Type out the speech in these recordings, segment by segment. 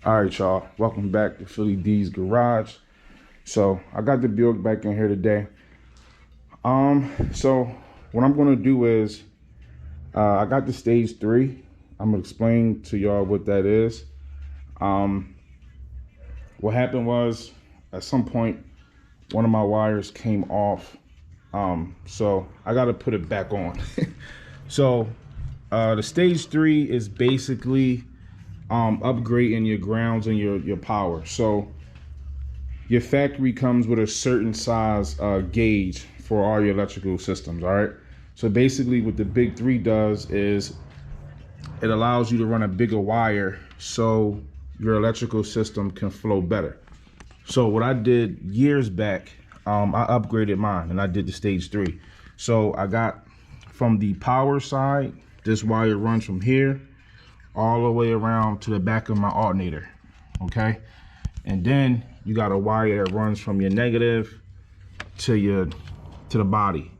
All right, y'all, welcome back to Philly D's Garage. So I got the Buick back in here today. So what I'm gonna do is I got the stage 3. I'm gonna explain to y'all what that is. What happened was at some point one of my wires came off, so I got to put it back on. So the stage 3 is basically upgrading your grounds and your power. So your factory comes with a certain size gauge for all your electrical systems. All right, so basically what the big 3 does is it allows you to run a bigger wire so your electrical system can flow better. So what I did years back, I upgraded mine and I did the stage 3. So I got from the power side, this wire runs from here all the way around to the back of my alternator, okay? And then you got a wire that runs from your negative to the body,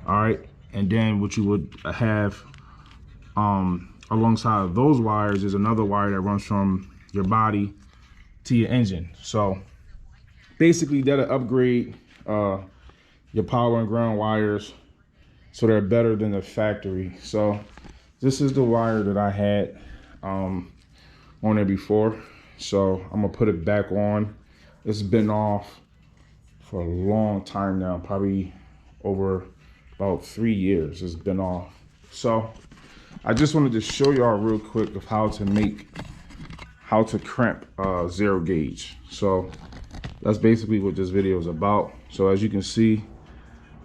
all right? And then what you would have alongside of those wires is another wire that runs from your body to your engine. So basically that'll upgrade your power and ground wires so they're better than the factory. So this is the wire that I had on there before. So I'm gonna put it back on. It's been off for a long time now, probably over about 3 years it's been off. So I just wanted to show y'all real quick of how to crimp 0 gauge. So that's basically what this video is about. So as you can see,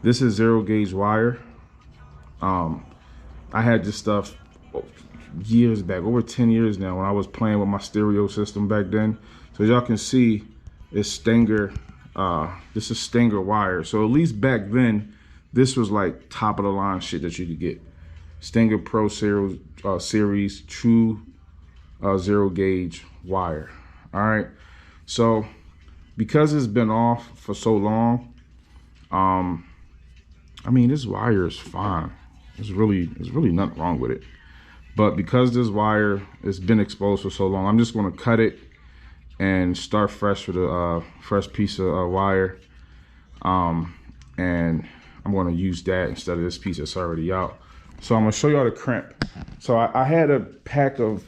this is 0 gauge wire. I had this stuff years back, over 10 years now, when I was playing with my stereo system back then. So as y'all can see, it's Stenger. This is Stenger wire. So at least back then, this was like top of the line shit that you could get. Stenger Pro series true 0 gauge wire. All right. So because it's been off for so long, I mean, this wire is fine. There's really nothing wrong with it. But because this wire has been exposed for so long, I'm just going to cut it and start fresh with a fresh piece of wire. And I'm going to use that instead of this piece that's already out. So I'm going to show y'all the crimp. So I had a pack of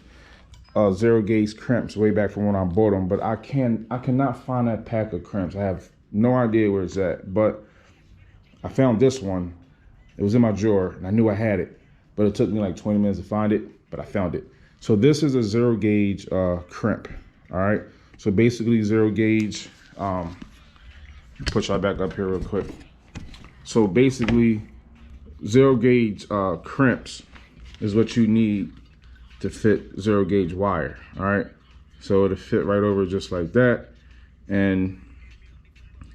0 gauge crimps way back from when I bought them, but I cannot find that pack of crimps. I have no idea where it's at, but I found this one. It was in my drawer and I knew I had it, but it took me like 20 minutes to find it, but I found it. So this is a 0 gauge crimp. All right, so basically 0 gauge, put y'all back up here real quick. So basically 0 gauge crimps is what you need to fit 0 gauge wire. All right, so it'll fit right over just like that, and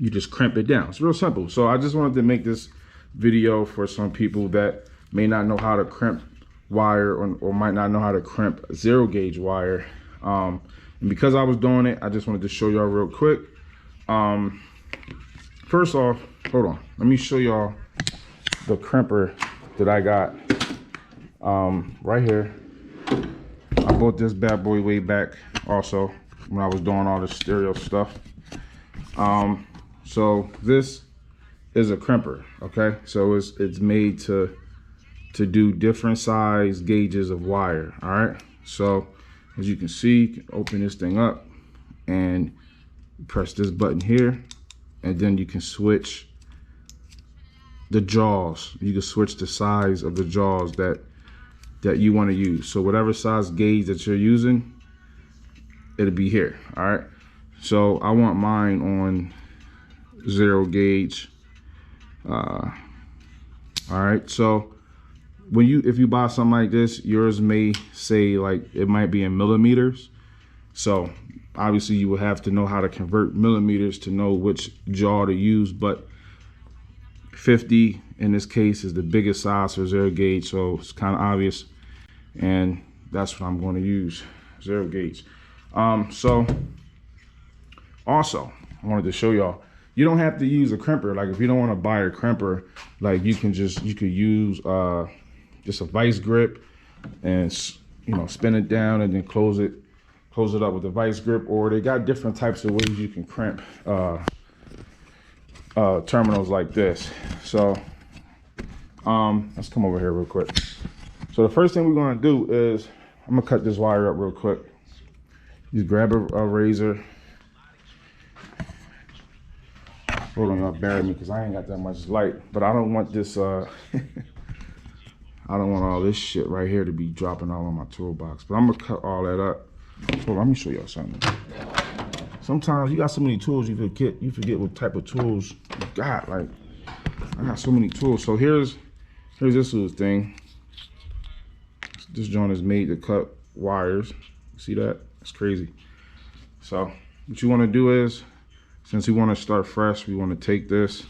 you just crimp it down. It's real simple. So I just wanted to make this video for some people that may not know how to crimp wire or might not know how to crimp 0 gauge wire. And because I was doing it, I just wanted to show y'all real quick. First off, hold on, let me show y'all the crimper that I got right here. I bought this bad boy way back also when I was doing all the stereo stuff. So this is a crimper, okay? So it's made to do different size gauges of wire, all right? So as you can see, you can open this thing up and press this button here, and then you can switch the jaws. You can switch the size of the jaws that you want to use. So whatever size gauge that you're using, it'll be here, all right? So I want mine on 0 gauge. All right, so if you buy something like this, yours may say like it might be in millimeters. So obviously you will have to know how to convert millimeters to know which jaw to use, but 50 in this case is the biggest size for 0 gauge, so it's kind of obvious, and that's what I'm going to use, 0 gauge. So also I wanted to show y'all, you don't have to use a crimper. Like if you don't want to buy a crimper, like you could use just a vice grip and, you know, spin it down and then close it close it up with a vice grip, or they got different types of ways you can crimp terminals like this. So let's come over here real quick. So the first thing we're gonna do is I'm gonna cut this wire up real quick. Just grab a razor. Hold on, y'all bear with me because I ain't got that much light, but I don't want this I don't want all this shit right here to be dropping all on my toolbox. But I'm gonna cut all that up. Hold on, let me show y'all something. Sometimes you got so many tools you forget what type of tools you got. Like, I got so many tools. So here's this little thing. This joint is made to cut wires. See that? It's crazy. So what you want to do is, since we want to start fresh, we want to take this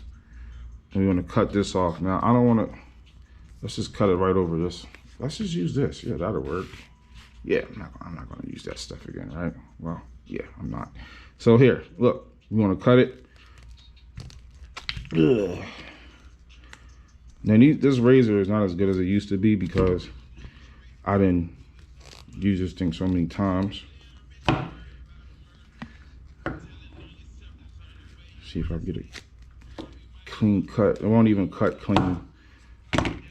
and we want to cut this off. Now I don't want to. Let's just cut it right over this. Let's just use this. Yeah, that'll work. Yeah, I'm not gonna use that stuff again, right? Well, yeah, I'm not. So here, look, we want to cut it. Ugh. Now this razor is not as good as it used to be because I didn't use this thing so many times. See if I get a clean cut. It won't even cut clean.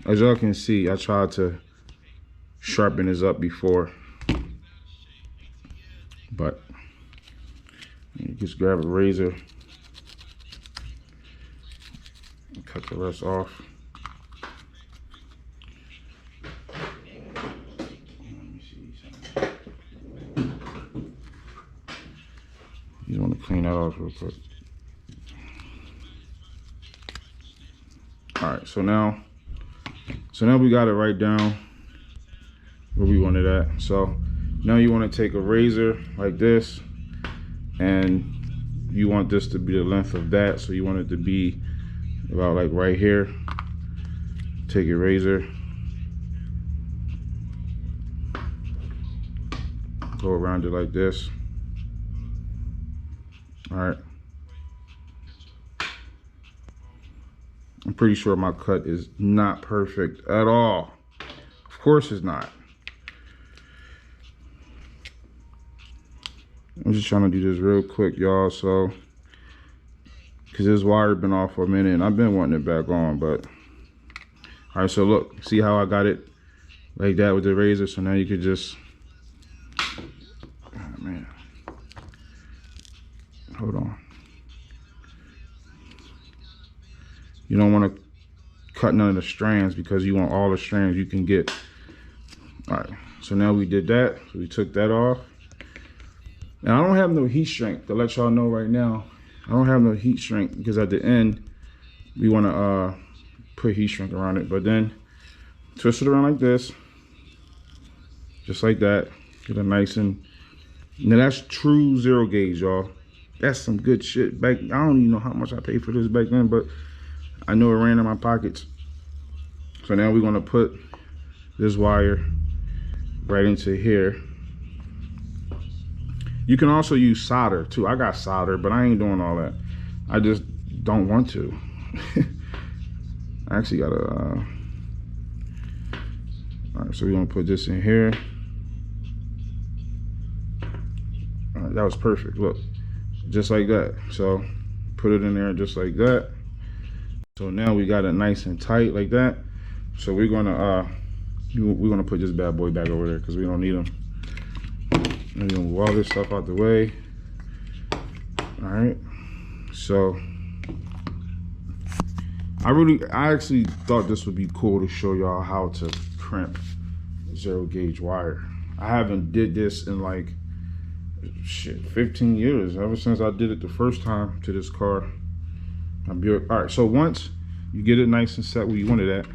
As y'all can see, I tried to sharpen this up before, but you just grab a razor and cut the rest off. You just want to clean that off real quick. All right, so now we got it right down where we want it at. So now you want to take a razor like this, and you want this to be the length of that. So you want it to be about like right here. Take your razor, go around it like this. All right. I'm pretty sure my cut is not perfect at all. Of course it's not. I'm just trying to do this real quick, y'all, so because this wire been off for a minute and I've been wanting it back on. But all right, so look, see how I got it like that with the razor? So now you could just, oh man, hold on. You don't want to cut none of the strands because you want all the strands you can get. All right, so now we did that. So we took that off. Now I don't have no heat shrink to let y'all know right now. I don't have no heat shrink because at the end we want to put heat shrink around it. But then twist it around like this, just like that. Get a nice and now that's true 0 gauge, y'all. That's some good shit. Back, I don't even know how much I paid for this back then, but I know it ran in my pockets. So now we're gonna put this wire right into here. You can also use solder too. I got solder, but I ain't doing all that. I just don't want to. I actually got a, all right, so we're gonna put this in here. All right, that was perfect, look, just like that. So put it in there just like that. So now we got it nice and tight like that. So we're gonna put this bad boy back over there because we don't need them. We're gonna move all this stuff out the way. All right. So I actually thought this would be cool to show y'all how to crimp 0 gauge wire. I haven't did this in like shit 15 years, ever since I did it the first time to this car. My Buick. All right, so once you get it nice and set where you want it at,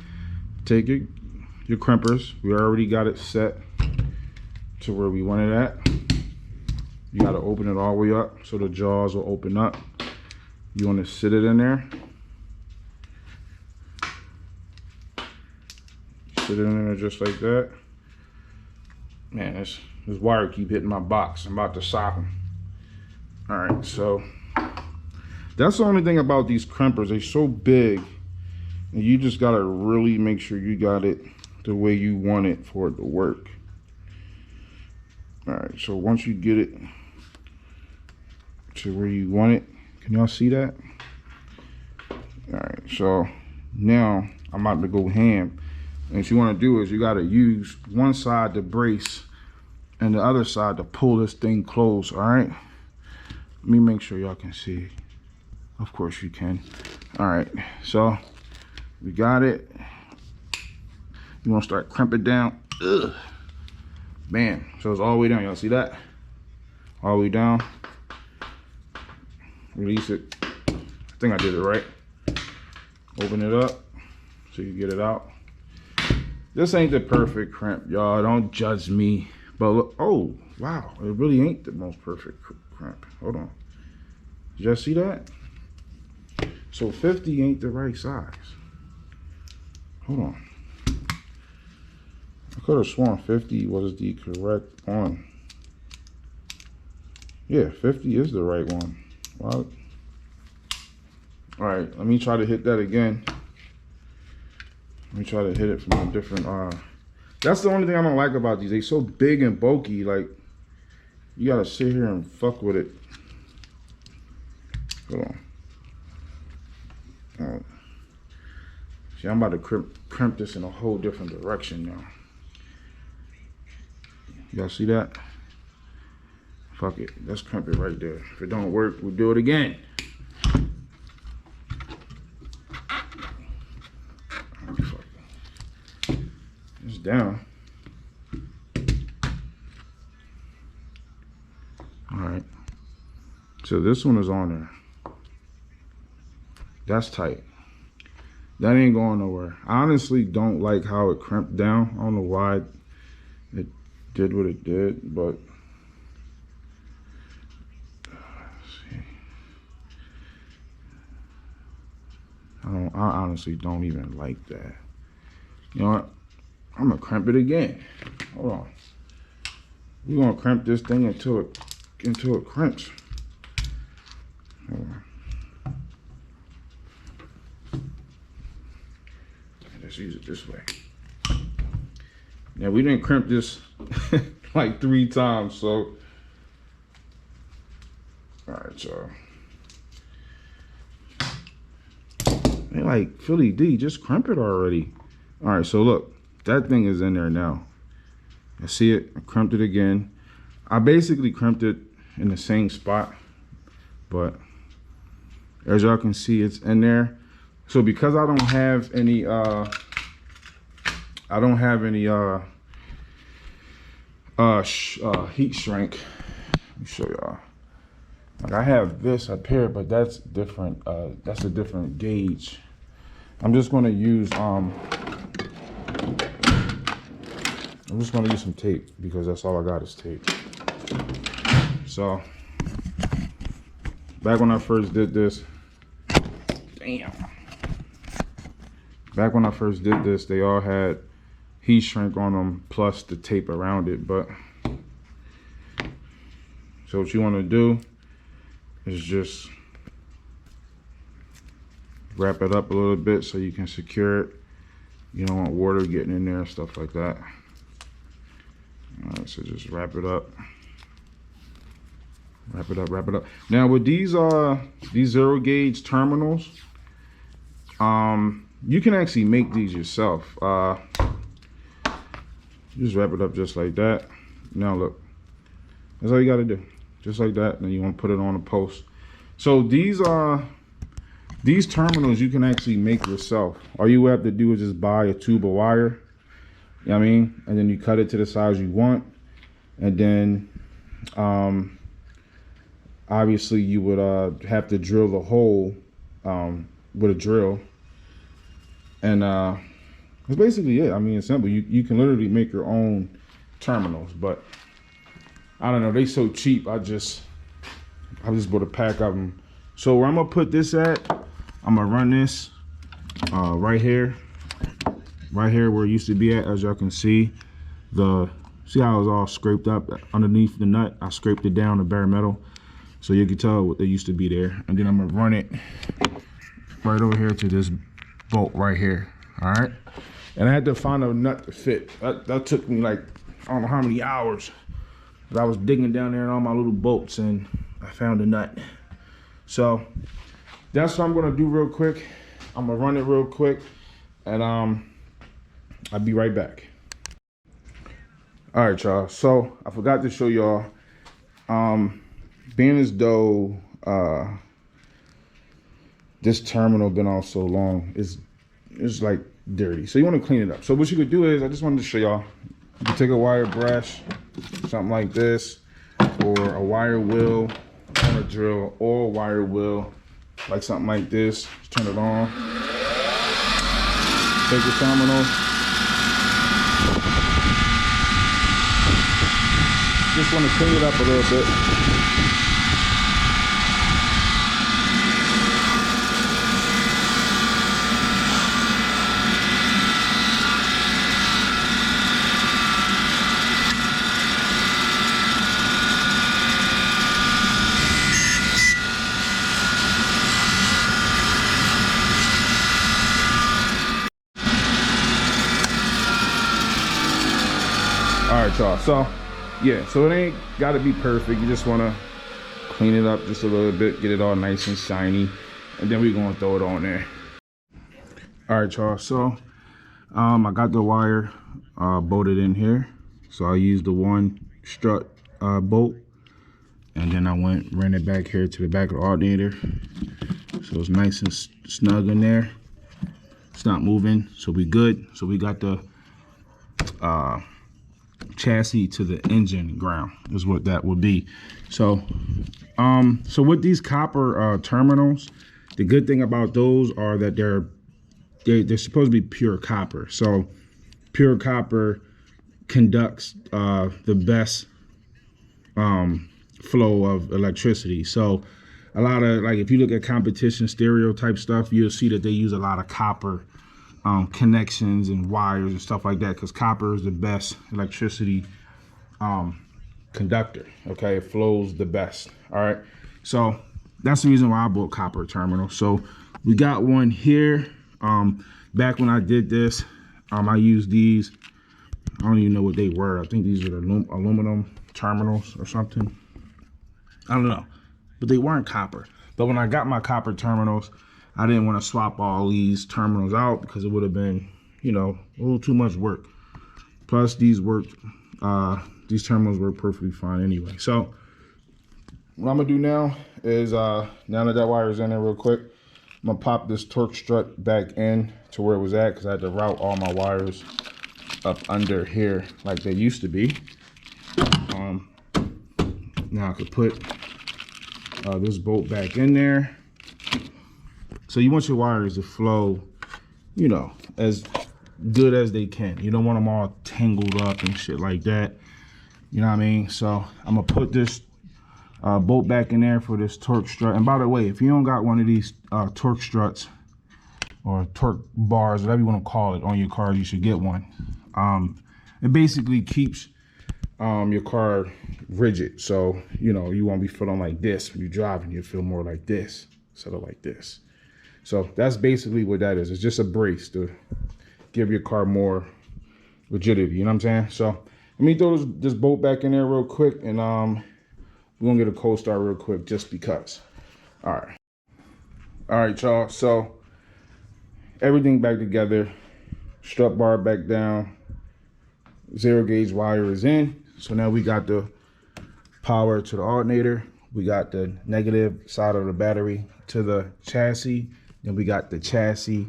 take your crimpers. We already got it set to where we want it at. You got to open it all the way up so the jaws will open up. You want to sit it in there. Sit it in there just like that. Man, this wire keep hitting my box. I'm about to sock them. All right, so that's the only thing about these crimpers. They're so big, and you just gotta really make sure you got it the way you want it for it to work. All right, so once you get it to where you want it, can y'all see that? All right, so now I'm about to go ham. And what you want to do is you got to use one side to brace and the other side to pull this thing close. All right, let me make sure y'all can see. Of course you can. All right, so we got it. You want to start crimping down. Ugh. Bam. So it's all the way down. Y'all see that? All the way down. Release it. I think I did it right. Open it up so you get it out. This ain't the perfect crimp, y'all. Don't judge me. But look, oh wow, it really ain't the most perfect crimp. Hold on. Did y'all see that? So 50 ain't the right size. Hold on. I could have sworn 50 was the correct one. Yeah, 50 is the right one. Wow. All right, let me try to hit that again. Let me try to hit it from a different, that's the only thing I don't like about these. They so big and bulky, like, you gotta sit here and fuck with it. Hold on. All right. See, I'm about to crimp this in a whole different direction now. Y'all see that? Fuck it, let's crimp it right there. If it don't work, we'll do it again. It's down. All right. So this one is on there. That's tight. That ain't going nowhere. I honestly don't like how it crimped down. I don't know why it did what it did, but I honestly don't even like that. You know what? I'm gonna crimp it again. Hold on. We're gonna crimp this thing until it crimps. Hold on. Let's use it this way. Now we didn't crimp this like 3 times, so all right, y'all. They like, Philly D, just crimp it already. All right, so look, that thing is in there now. I see it. I crimped it again. I basically crimped it in the same spot, but as y'all can see, it's in there. So because I don't have any heat shrink, let me show y'all. Like I have this up here, but that's different. That's a different gauge. I'm just gonna use some tape because that's all I got is tape. So back when I first did this, back when I first did this, they all had heat shrink on them plus the tape around it. But so what you want to do is just wrap it up a little bit so you can secure it. You don't want water getting in there, stuff like that. All right, so just wrap it up. Wrap it up, wrap it up. Now with these 0 gauge terminals, you can actually make these yourself. Just wrap it up just like that. Now look, that's all you gotta do. Just like that, and then you want to put it on a post. So these terminals you can actually make yourself. All you have to do is just buy a tube of wire, you know what I mean? And then you cut it to the size you want. And then obviously you would have to drill the hole with a drill. And that's basically it. I mean, it's simple. You can literally make your own terminals, but I don't know, they so cheap. I just bought a pack of them. So where I'm gonna put this at, I'm gonna run this right here where it used to be at. As y'all can see, see how it was all scraped up underneath the nut. I scraped it down to bare metal, so you can tell what they used to be there. And then I'm gonna run it right over here to this bolt right here. All right, and I had to find a nut to fit. That took me like I don't know how many hours. But I was digging down there in all my little bolts and I found a nut. So that's what I'm gonna do real quick. I'm gonna run it real quick and I'll be right back. All right, y'all. So I forgot to show y'all, being as though this terminal been off so long, it's like dirty. So you want to clean it up. So what you could do is, I just wanted to show y'all, you can take a wire brush, something like this, or a wire wheel on a drill, or a wire wheel, like something like this. Just turn it on. Take the terminal. Just want to clean it up a little bit. All right, y'all. So yeah, so it ain't got to be perfect. You just want to clean it up just a little bit, get it all nice and shiny, and then we're gonna throw it on there. All right, y'all. So I got the wire bolted in here. So I used the one strut bolt, and then I ran it back here to the back of the alternator. So it's nice and snug in there. It's not moving, so we good. So we got the chassis to the engine ground is what that would be. So so with these copper terminals, the good thing about those are that they're supposed to be pure copper. So pure copper conducts the best flow of electricity. So a lot of, like, if you look at competition stereo type stuff, you'll see that they use a lot of copper connections and wires and stuff like that, because copper is the best electricity conductor. Okay, it flows the best. All right, so that's the reason why I bought copper terminals. So we got one here. Back when I did this, I used these. I don't even know what they were. I think these are aluminum terminals or something. I don't know, but they weren't copper. But when I got my copper terminals, I didn't want to swap all these terminals out because it would have been, you know, a little too much work. Plus these terminals work perfectly fine anyway. So what I'm gonna do now is, now that wire is in there real quick, I'm gonna pop this torque strut back in to where it was at, because I had to route all my wires up under here like they used to be. Now I could put this bolt back in there. So you want your wires to flow, you know, as good as they can. You don't want them all tangled up and shit like that. You know what I mean? So I'm gonna put this bolt back in there for this torque strut. And by the way, if you don't got one of these torque struts or torque bars, whatever you want to call it, on your car, you should get one. It basically keeps your car rigid. So, you know, you won't be feeling like this when you're driving. You feel more like this instead of like this. So that's basically what that is. It's just a brace to give your car more rigidity. You know what I'm saying? So let me throw this bolt back in there real quick, and we're gonna get a cold start real quick just because. All right, y'all. So everything back together, strut bar back down, 0 gauge wire is in. So now we got the power to the alternator. We got the negative side of the battery to the chassis. Then we got the chassis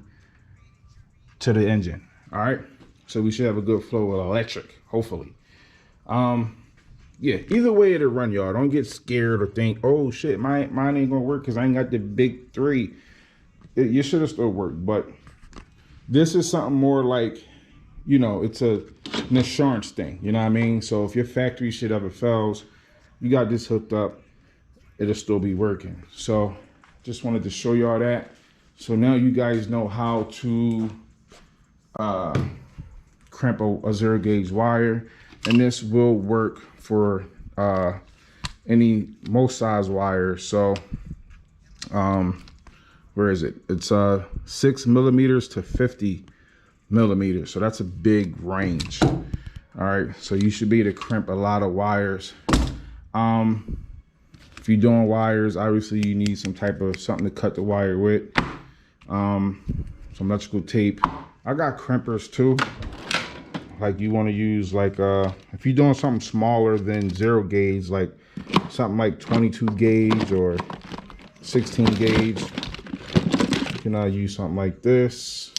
to the engine. All right, so we should have a good flow of electric, hopefully. Yeah, either way it'll run, y'all. Don't get scared or think, oh shit, mine ain't gonna work because I ain't got the big 3. You should have still worked, but this is something more like, you know, it's an insurance thing. You know what I mean? So if your factory shit ever fails, you got this hooked up, it'll still be working. So just wanted to show y'all that. So now you guys know how to crimp a 0 gauge wire, and this will work for most size wires. So where is it? It's 6 millimeters to 50 millimeters. So that's a big range. All right, so you should be able to crimp a lot of wires If you're doing wires, obviously you need some type of something to cut the wire with. Some electrical tape. I got crimpers too. Like you want to use like if you're doing something smaller than 0 gauge, like something like 22 gauge or 16 gauge, you can use something like this.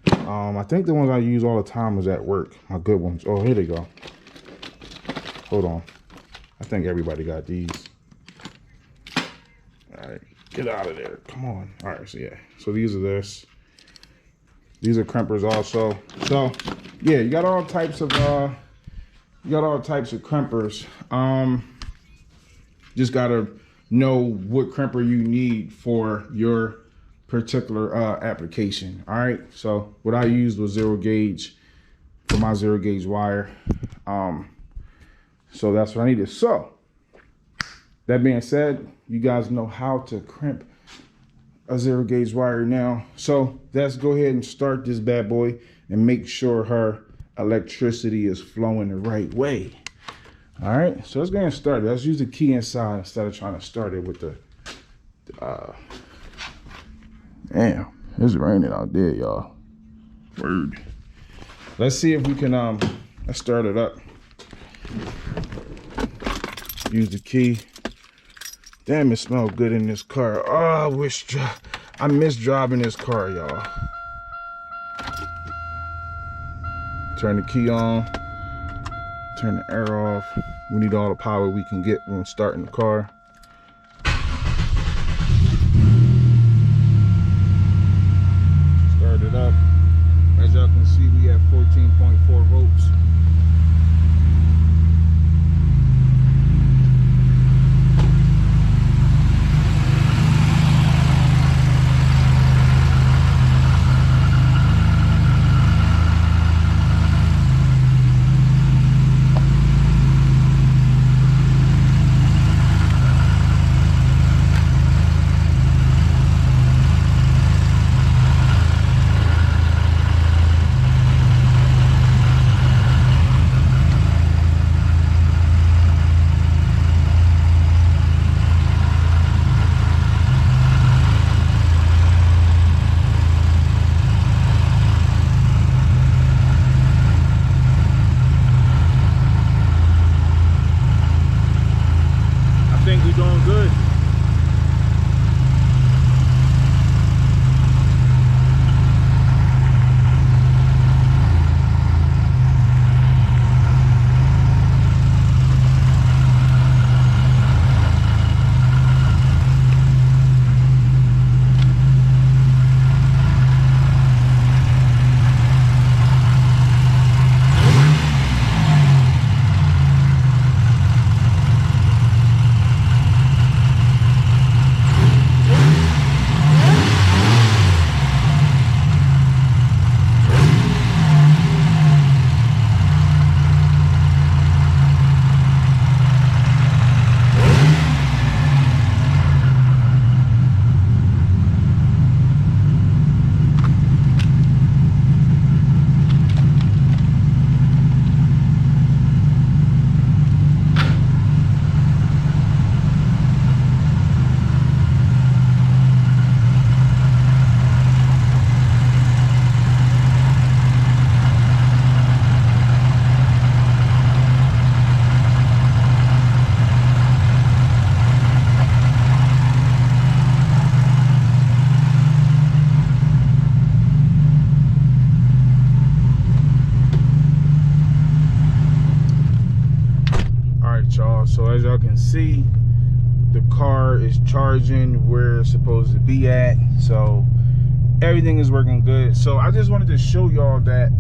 I think the ones I use all the time is at work, my good ones. Oh, here they go. Hold on, I think everybody got these. All right, get out of there, come on. All right, so yeah, so these are this. These are crimpers also. So yeah, you got all types of crimpers. Just gotta know what crimper you need for your particular application. All right, so what I used was 0 gauge for my 0 gauge wire. So that's what I needed. So that being said, you guys know how to crimp a 0 gauge wire now. So let's go ahead and start this bad boy and make sure her electricity is flowing the right way. All right, so let's go ahead and start it. Let's use the key inside instead of trying to start it with the damn, it's raining out there, y'all. Word. Let's see if we can let's start it up. Use the key. Damn, it smells good in this car. Oh, I miss driving this car, y'all. Turn the key on. Turn the air off. We need all the power we can get when starting the car. Start it up. As y'all can see, we have 14.4 volts. So as y'all can see, the car is charging where it's supposed to be at, so everything is working good. So I just wanted to show y'all that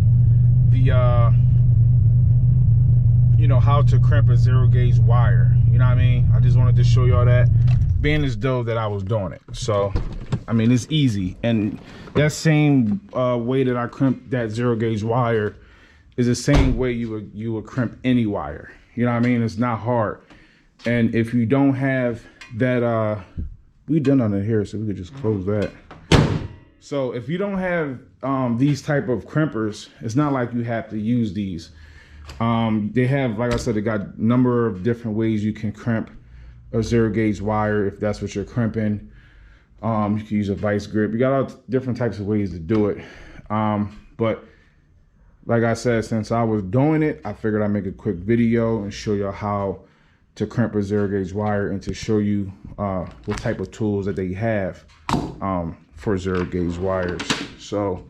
the you know, how to crimp a 0 gauge wire, you know what I mean? I just wanted to show y'all that, being as though that I was doing it. So I mean, it's easy, and that same way that I crimp that 0 gauge wire is the same way you would crimp any wire. You know what I mean? It's not hard. And if you don't have that, we done under here, so we could just close that. So if you don't have these type of crimpers, it's not like you have to use these. They have, like I said, they got a number of different ways you can crimp a 0 gauge wire if that's what you're crimping. You can use a vice grip. You got all different types of ways to do it. But like I said, since I was doing it, I figured I'd make a quick video and show y'all how to crimp a 0 gauge wire and to show you what type of tools that they have for 0 gauge wires. So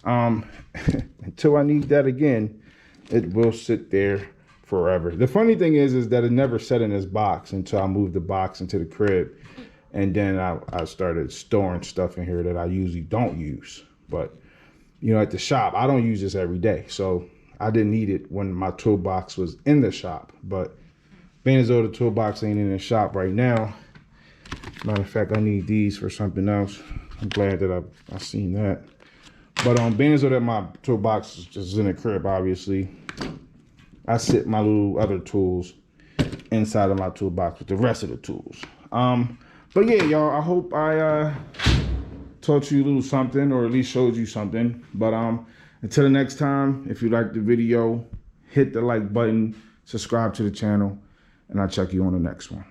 until I need that again, it will sit there forever. The funny thing is that it never sat in this box until I moved the box into the crib. And then I started storing stuff in here that I usually don't use. But, you know, at the shop, I don't use this every day. So I didn't need it when my toolbox was in the shop. But being as though the toolbox ain't in the shop right now, matter of fact, I need these for something else. I'm glad that I seen that. But being as though that my toolbox is just in the crib, obviously, I sit my little other tools inside of my toolbox with the rest of the tools. But yeah, y'all, I hope I taught you a little something, or at least showed you something. But until the next time, if you liked the video, hit the like button, subscribe to the channel, and I'll check you on the next one.